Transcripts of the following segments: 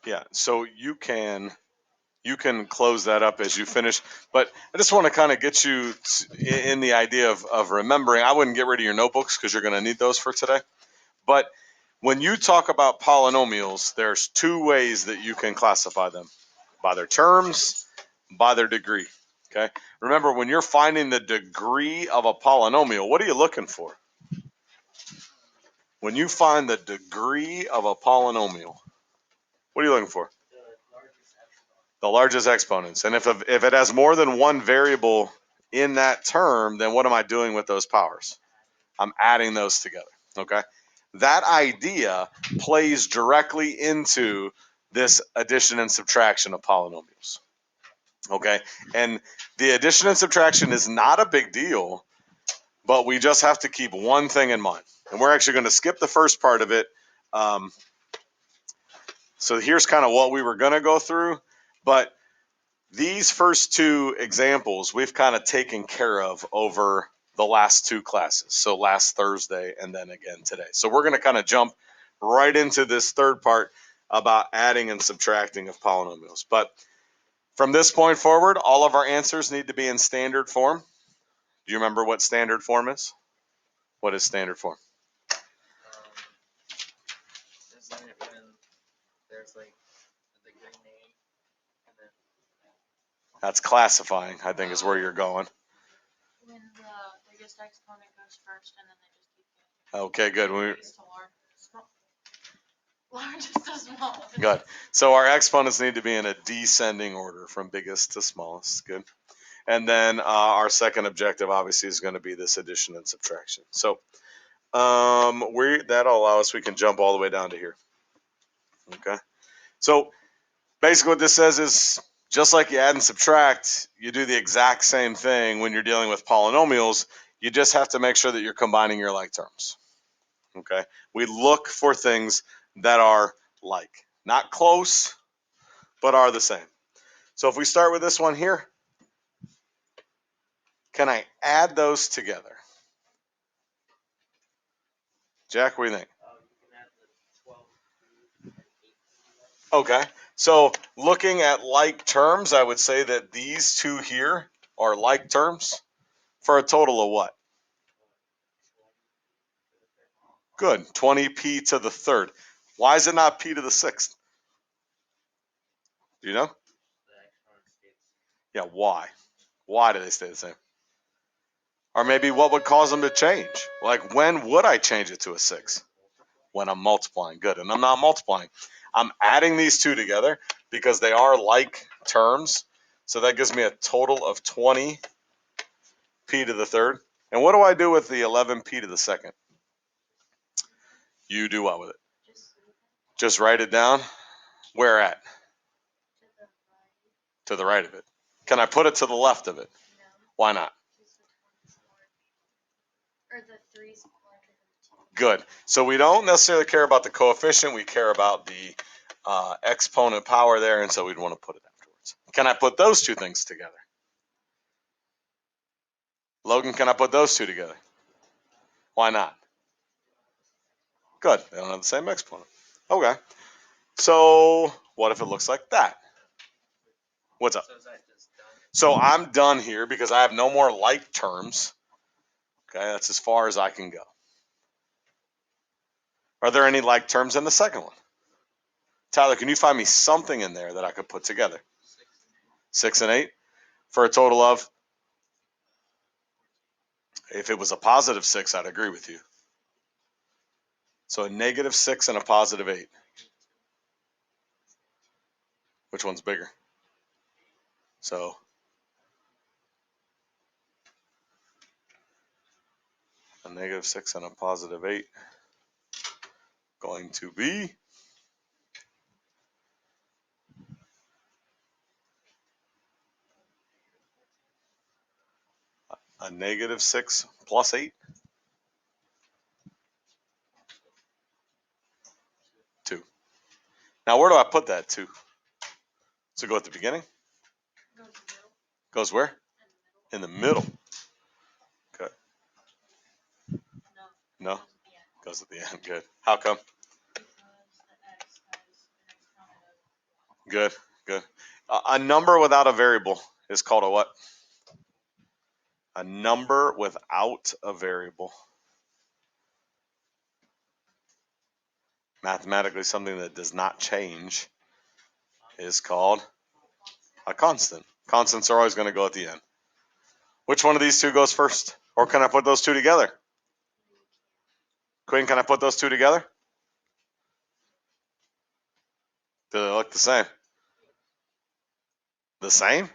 Yeah, so you can close that up as you finish. But I just want to kind of get you in the idea of remembering. I wouldn't get rid of your notebooks because you're going to need those for today. But when you talk about polynomials, there's two ways that you can classify them: by their terms, by their degree. Okay. Remember, when you're finding the degree of a polynomial, what are you looking for? When you find the degree of a polynomial, what are you looking for? The largest exponents. And if it has more than one variable in that term, then what am I doing with those powers? I'm adding those together. Okay. That idea plays directly into this addition and subtraction of polynomials. Okay. And the addition and subtraction is not a big deal, but we just have to keep one thing in mind. And we're actually going to skip the first part of it. So here's kind of what we were going to go through. But these first two examples we've kind of taken care of over the last two classes. So last Thursday and then again today. So we're going to kind of jump right into this third part about adding and subtracting of polynomials. But from this point forward, all of our answers need to be in standard form. Do you remember what standard form is? What is standard form? Isn't it when there's like the degree name and then That's classifying, I think is where you're going. When the biggest exponent goes first and then they just keep going. Okay, good. Biggest to largest to smallest. Good. So our exponents need to be in a descending order from biggest to smallest. Good. And then our second objective obviously is going to be this addition and subtraction. So that'll allow us, we can jump all the way down to here. Okay. So basically what this says is just like you add and subtract, you do the exact same thing when you're dealing with polynomials. You just have to make sure that you're combining your like terms. Okay. We look for things that are like, not close, but are the same. So if we start with this one here, can I add those together? Jack, what do you think? you can add the 12 and 8. Okay. So looking at like terms, I would say that these two here are like terms for a total of what? Good. 20p to the third. Why is it not p to the sixth? Do you know? The exponent states. Yeah, why? Why do they stay the same? Or maybe what would cause them to change? Like when would I change it to a 6? When I'm multiplying. Good. And I'm not multiplying. I'm adding these two together because they are like terms. So that gives me a total of 20p to the third. And what do I do with the 11p to the second? You do what with it? Just write it down. Where at? To the right of it. Can I put it to the left of it? No. Why not? Or the 3's larger than 2. Good. So we don't necessarily care about the coefficient. We care about the exponent power there, and so we'd want to put it afterwards. Can I put those two things together? Logan, can I put those two together? Why not? Good. They don't have the same exponent. Okay. So what if it looks like that? What's up? So is that just done? So I'm done here because I have no more like terms. Okay, that's as far as I can go. Are there any like terms in the second one? Tyler, can you find me something in there that I could put together? 6 and 8 for a total of, if it was a positive 6, I'd agree with you. So a negative 6 and a positive 8. Which one's bigger? So a negative 6 and a positive 8 going to be a negative 6 plus 8. 2. Now where do I put that 2? Does it go at the beginning? Goes where? In the middle. Okay. No? Goes at the end. Good. How come? Because the x has an exponent Good, good. A number without a variable is called a what? A number without a variable. Mathematically, something that does not change is called a constant. Constants are always going to go at the end. Which one of these two goes first? Or can I put those two together? Queen, can I put those two together? Do they look the same? The same?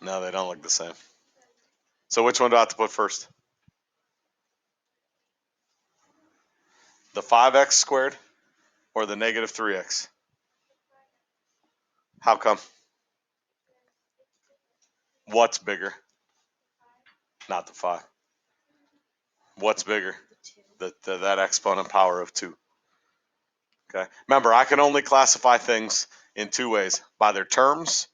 No, they don't look the same. So which one do I have to put first? The 5x squared or the negative 3x? How come? What's bigger? Not the 5. What's bigger? That exponent power of 2. Okay. Remember, I can only classify things in two ways, by their terms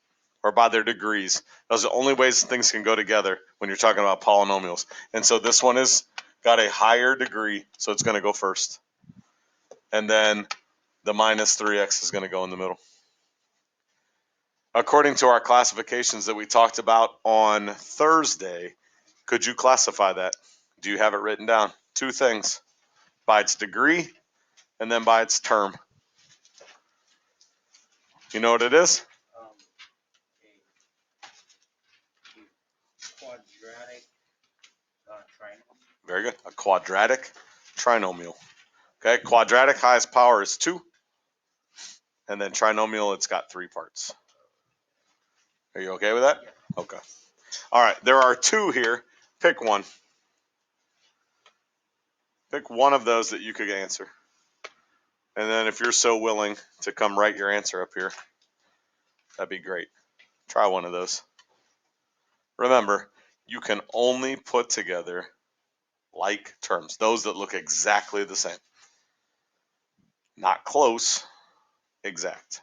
or by their degrees. Those are the only ways things can go together when you're talking about polynomials. And so this one is got a higher degree, so it's going to go first. And then the minus 3x is going to go in the middle. According to our classifications that we talked about on Thursday, could you classify that? Do you have it written down? Two things, by its degree and then by its term. You know what it is? A quadratic trinomial. Very good. A quadratic trinomial. Okay, quadratic highest power is 2. And then trinomial, it's got 3 parts. Are you okay with that? Yeah. Okay. All right, there are 2 here. Pick one. Pick one of those that you could answer. And then if you're so willing to come write your answer up here, that'd be great. Try one of those. Remember, you can only put together like terms, those that look exactly the same. Not close, exact.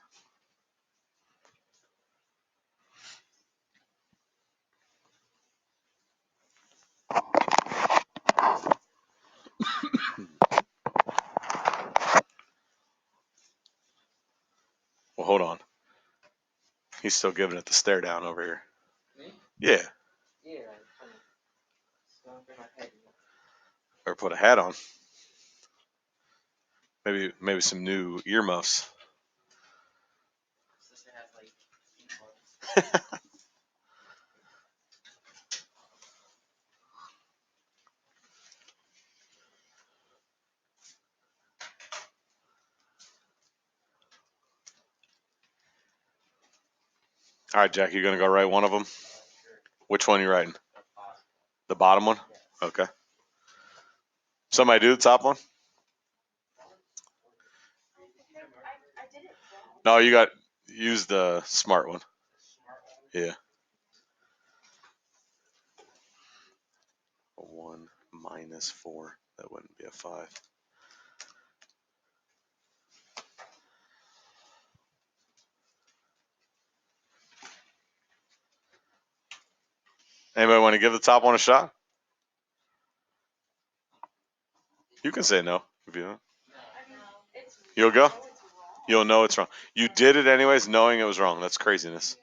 Well, hold on. He's still giving it the stare down over here. Me? Yeah. Yeah. Stuff in my head. Or put a hat on. Maybe some new earmuffs. Sister has like earbuds. All right, Jack, you gonna go write one of them? Sure. Which one are you writing? The bottom. The bottom one? Yes. Okay. Somebody do the top one? No, you got use the smart one. Smart one. Yeah. A 1 minus 4. That wouldn't be a 5. Anybody want to give the top one a shot? You can say no if you want. You'll go? You'll know it's wrong. You did it anyways knowing it was wrong. That's craziness.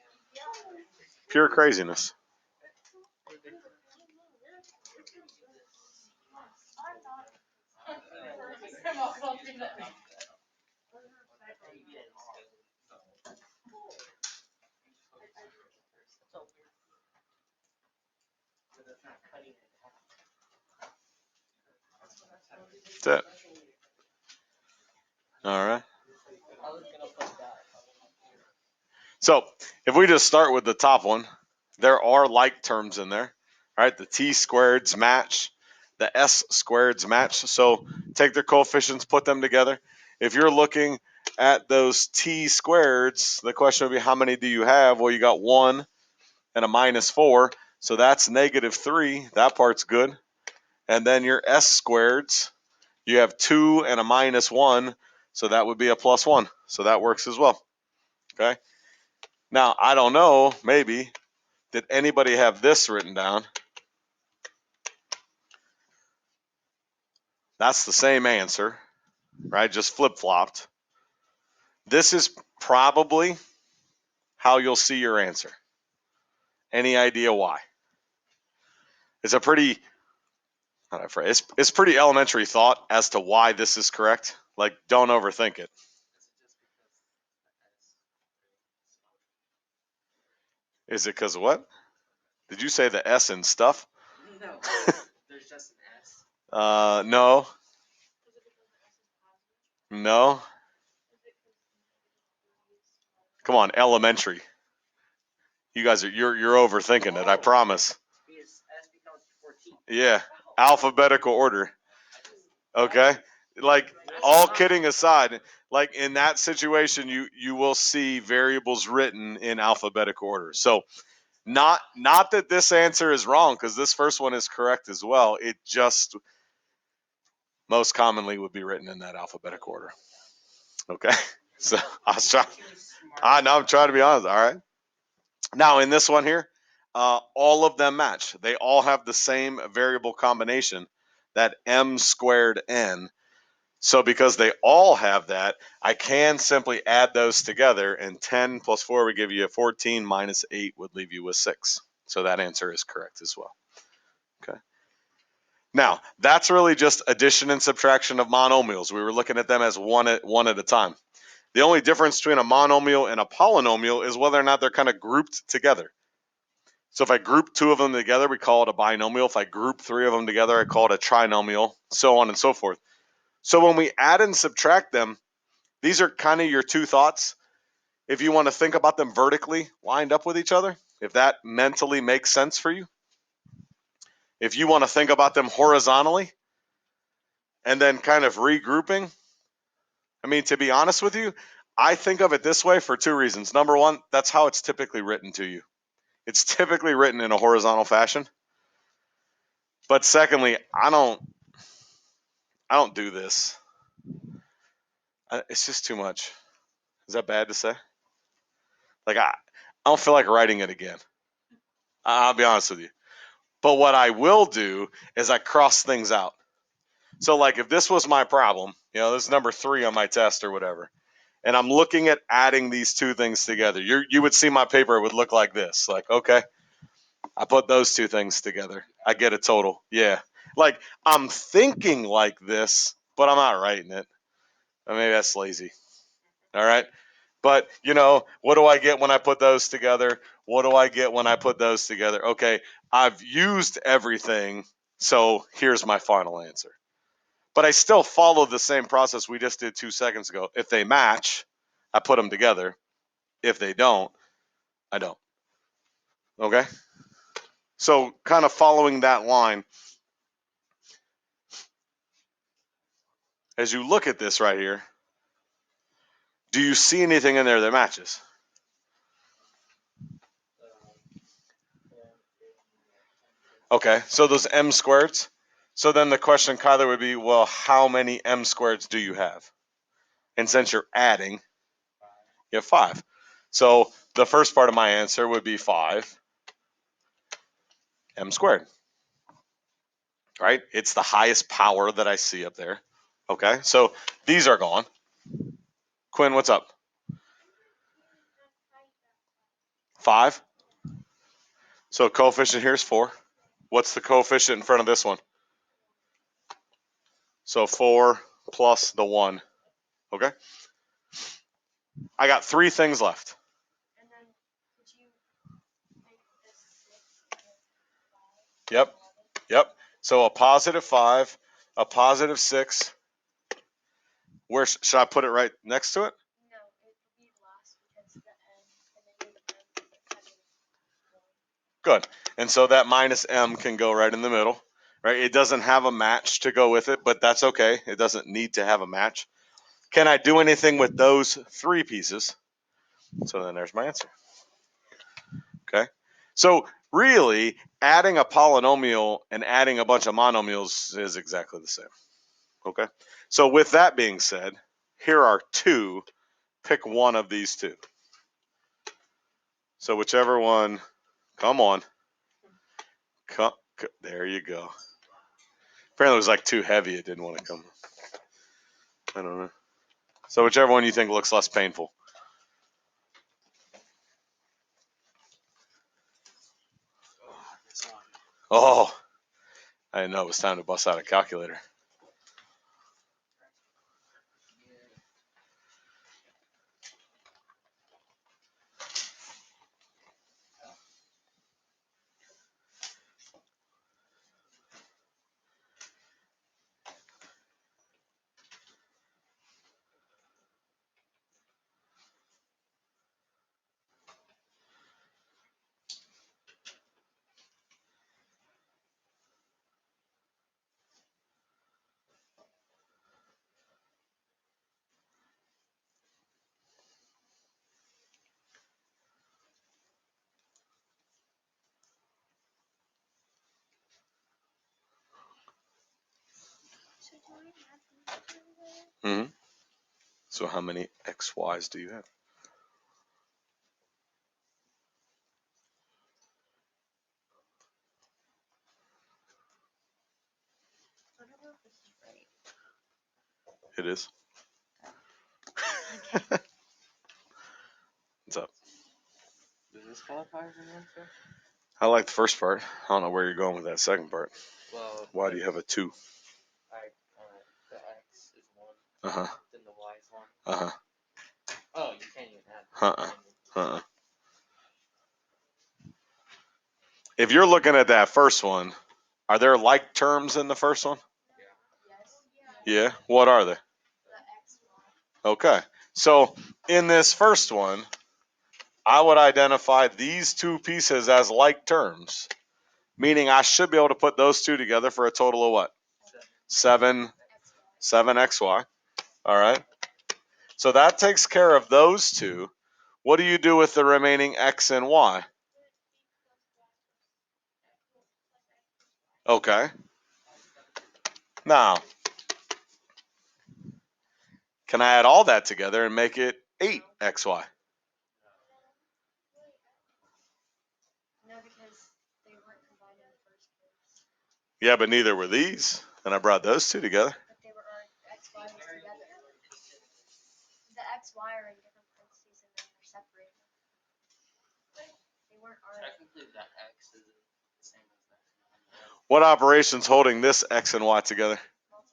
Pure craziness. That's it. All right. So if we just start with the top one, there are like terms in there. All right, the t squareds match, the s squareds match. So take their coefficients, put them together. If you're looking at those t squareds, the question would be how many do you have? Well, you got 1 and a minus 4. So that's negative 3. That part's good. And then your s squareds, you have 2 and a minus 1. So that would be a plus 1. So that works as well. Okay. Now, I don't know, maybe, did anybody have this written down? That's the same answer, right? Just flip-flopped. This is probably how you'll see your answer. Any idea why? It's a pretty, how do I phrase? It's pretty elementary thought as to why this is correct. Like, don't overthink it. Is it because of what? Did you say the S in stuff? No, there's just an S. No, Is it because the S is positive? no. Is it because the is Come on, elementary. You guys you're overthinking it. I promise. Because S becomes 14. Yeah, alphabetical order. Okay, like all kidding aside, like in that situation, you will see variables written in alphabetical order. So not that this answer is wrong, because this first one is correct as well. It just most commonly would be written in that alphabetical order. Okay, so I was trying. I know I'm trying to be honest. All right. Now in this one here, all of them match. They all have the same variable combination, that m squared n. So because they all have that, I can simply add those together, and 10 plus 4 would give you a 14, minus 8 would leave you with 6. So that answer is correct as well. Okay. Now, that's really just addition and subtraction of monomials. We were looking at them as one at a time. The only difference between a monomial and a polynomial is whether or not they're kind of grouped together. So if I group two of them together, we call it a binomial. If I group three of them together, I call it a trinomial, so on and so forth. So when we add and subtract them, these are kind of your two thoughts. If you want to think about them vertically lined up with each other, if that mentally makes sense for you. If you want to think about them horizontally and then kind of regrouping, I mean, to be honest with you, I think of it this way for two reasons. Number one, that's how it's typically written to you. It's typically written in a horizontal fashion. But secondly, I don't do this. It's just too much. Is that bad to say? Like I don't feel like writing it again. I'll be honest with you. But what I will do is I cross things out. So like if this was my problem, this is number 3 on my test or whatever, and I'm looking at adding these two things together, you would see my paper, it would look like this. Like, okay, I put those two things together. I get a total. Yeah. Like I'm thinking like this, but I'm not writing it. Maybe that's lazy. All right. But, what do I get when I put those together? What do I get when I put those together? Okay, I've used everything, so here's my final answer. But I still follow the same process we just did 2 seconds ago. If they match, I put them together. If they don't, I don't. Okay? So, kind of following that line, as you look at this right here, do you see anything in there that matches? Okay, so those m squareds. So then the question, Kyler, would be, well, how many m squareds do you have? And since you're adding, you have 5. So the first part of my answer would be 5 m squared. Right? It's the highest power that I see up there. Okay, so these are gone. Quinn, what's up? 5. So coefficient here is 4. What's the coefficient in front of this one? So 4 plus the 1. Okay? I got 3 things left. And then could you make this 6 and 5? Yep. Yep. So a positive 5, a positive 6. Where should I put it, right next to it? No, it would be less because the n, the negative n is at Good. And so that minus m can go right in the middle, right? It doesn't have a match to go with it, but that's okay. It doesn't need to have a match. Can I do anything with those 3 pieces? So then there's my answer. Okay. So really, adding a polynomial and adding a bunch of monomials is exactly the same. Okay. So with that being said, here are 2. Pick one of these 2. So whichever one, come on. There you go. Apparently it was like too heavy. It didn't want to come. I don't know. So whichever one you think looks less painful. This one. Oh, I didn't know it was time to bust out a calculator. So do I add these two together? Mm-hmm. So how many XYs do you have? I don't know if this is right. It is. Okay. What's up? Does this qualify for an answer? I like the first part. I don't know where you're going with that second part. Well, Why do you have a 2? The X is 1. Uh-huh. Then the Y is 1. Uh-huh. Oh, you can't even add that. Uh-uh. If you're looking at that first one, are there like terms in the first one? Yes. Yeah. What are they? The X, Y. Okay. So in this first one, I would identify these two pieces as like terms, meaning I should be able to put those two together for a total of what? 7, X, Y. 7xy. All right. So that takes care of those two. What do you do with the remaining x and y? Okay. Now, can I add all that together and make it 8xy? No, because they weren't combined in the first place. Yeah, but neither were these. And I brought those two together. But they were already, the X, Y was together. The X, Y are in different parentheses and then they're separated. They weren't already. Technically, the X is the same as that. What operation's holding this x and y together?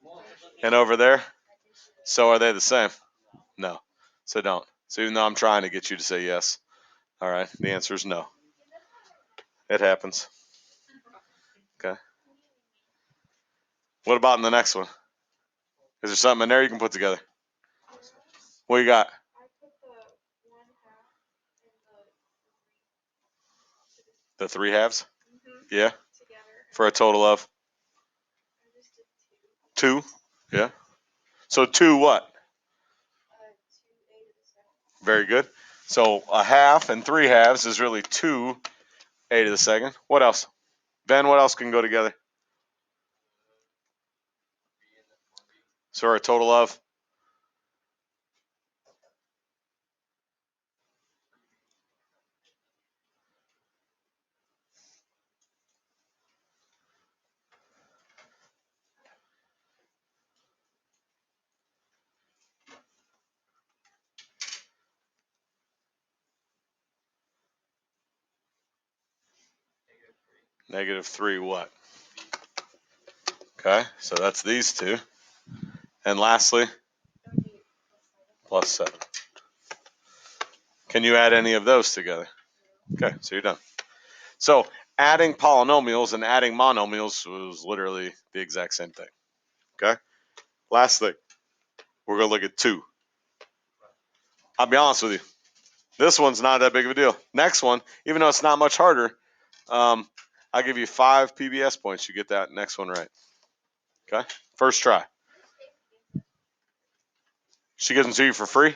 Multiplication. And over there? Addition. So are they the same? No. So don't. So even though I'm trying to get you to say yes, all right, the answer is no. It happens. Okay. What about in the next one? Is there something in there you can put together? What you got? I put the 1/2 and The 3 halves? the Yeah. together. For a total of I just did 2? Yeah. So 2 what? 2a to the second. Very good. So a half and 3 halves is really 2 a to the second. What else? Ben, what else can go together? So a total of -3 what? Okay, so that's these two. And lastly, +7. Can you add any of those together? Okay, so you're done. So adding polynomials and adding monomials was literally the exact same thing. Okay? Last thing, we're going to look at 2. I'll be honest with you. This one's not that big of a deal. Next one, even though it's not much harder, I'll give you 5 PBS points. You get that next one right. Okay? First try. She gives them to you for free?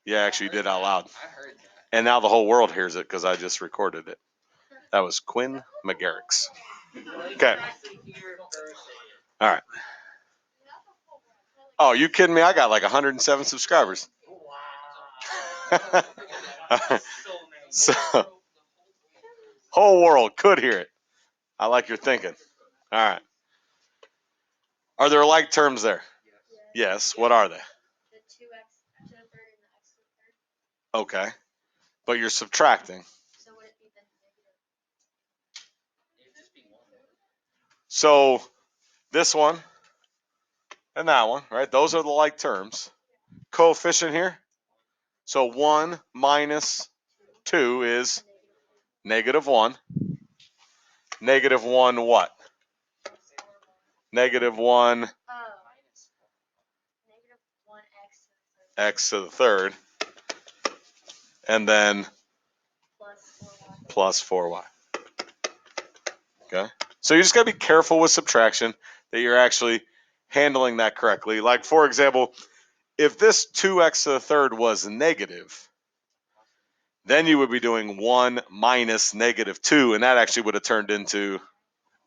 Yeah, actually, you did out loud. I heard that. And now the whole world hears it because I just recorded it. That was Quinn McGarrick's. Okay. All right. Oh, you kidding me? I got like 107 subscribers. So, whole world could hear it. I like your thinking. All right. Are there like terms there? Yes. What are they? The 2x to the third and the x to the third. Okay. But you're subtracting. So would it be the negative? It'd just be one. So this one and that one, right? Those are the like terms. Coefficient here. So 1 minus 2 is Negative 1. -1. -1 what? -1 Negative 1x to the third. x to the third. And then Plus 4y. plus 4y. Okay? So you just got to be careful with subtraction that you're actually handling that correctly. Like, for example, if this 2x to the third was negative, then you would be doing 1 minus -2, and that actually would have turned into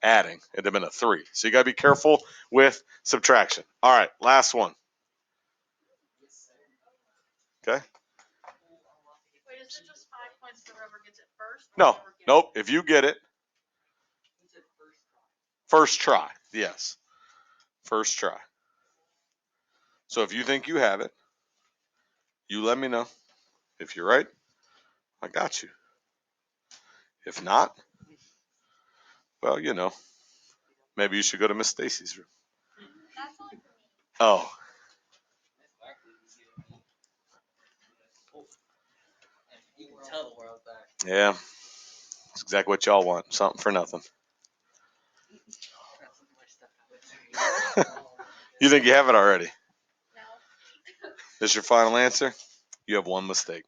adding. It'd have been a 3. So you got to be careful with subtraction. All right, last one. Okay? Wait, is it just 5 points to whoever gets it first? or No, whoever gets nope. If you get it, Who's it first try? first try. Yes. First try. So if you think you have it, you let me know. If you're right, I got you. If not, well, maybe you should go to Miss Stacy's room. That's only for me. Oh, Miss Barkley, and you can tell the world that. yeah. That's exactly what y'all want. Something for nothing. That's my stuff. You think you have it already? No. This your final answer? You have one mistake.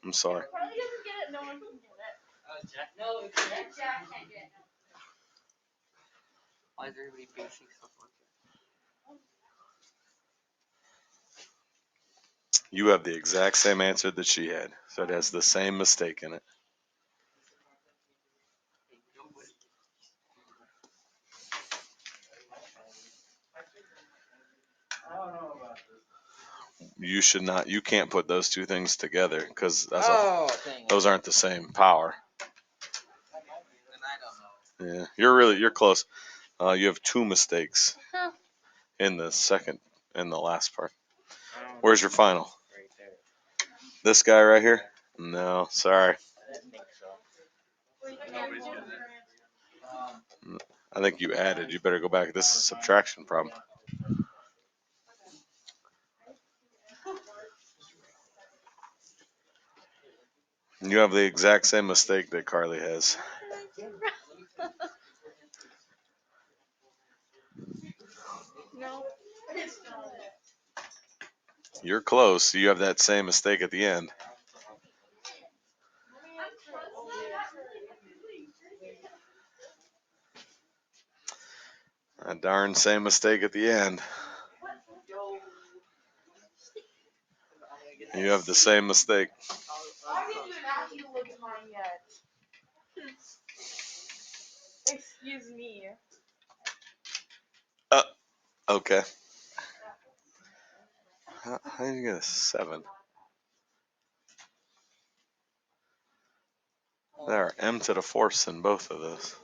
I'm sorry. Carly doesn't get it, no one can get it. Jack, no, it's Jack. Jack can't get it. Why is everybody basing stuff on Jack? You have the exact same answer that she had. So it has the same mistake in it. I don't know about this. You can't put those two things together because Dang it. those aren't the same power. Then I don't know. Yeah, you're close. You have two mistakes in the last part. Where's your final? Right there. This guy right here? No, sorry. I didn't think so. Wait, Nobody's Carly, getting it. I think you added. You better go back. This is a subtraction problem. You have the exact same mistake that Carly has. No, it's not. You're close. You have that same mistake at the end. A darn same mistake at the end. You have the same mistake. I haven't even asked you to look at mine yet. Excuse me. Okay. How did you get a 7? There are m to the fourths in both of those.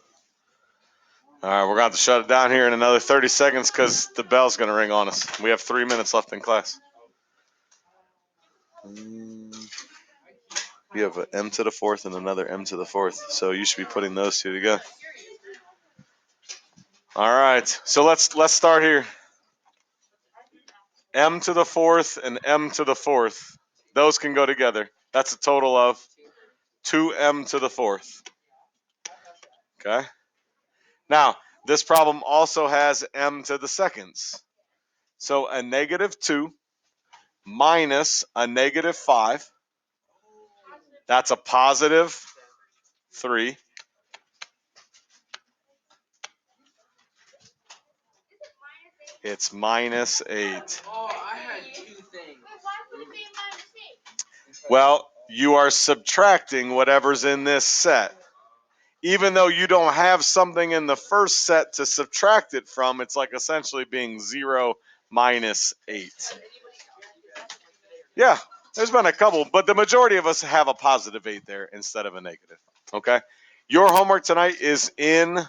All right, we're going to have to shut it down here in another 30 seconds because the bell's going to ring on us. We have 3 minutes left in class. We have an m to the fourth and another m to the fourth, so you should be putting those two together. All right, so let's start here. M to the fourth and m to the fourth. Those can go together. That's a total of 2m to the fourth. Okay? Now, this problem also has m to the seconds. So a -2 minus a -5, that's a +3. It's -8. Oh, I had two things. Why would it be my mistake? Well, you are subtracting whatever's in this set. Even though you don't have something in the first set to subtract it from, it's like essentially being 0 minus 8. Yeah, there's been a couple, but the majority of us have a +8 there instead of a negative. Okay? Your homework tonight is in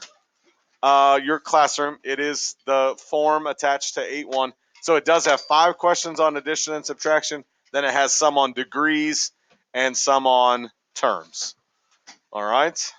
your classroom. It is the form attached to 8.1. So it does have 5 questions on addition and subtraction. Then it has some on degrees and some on terms. All right.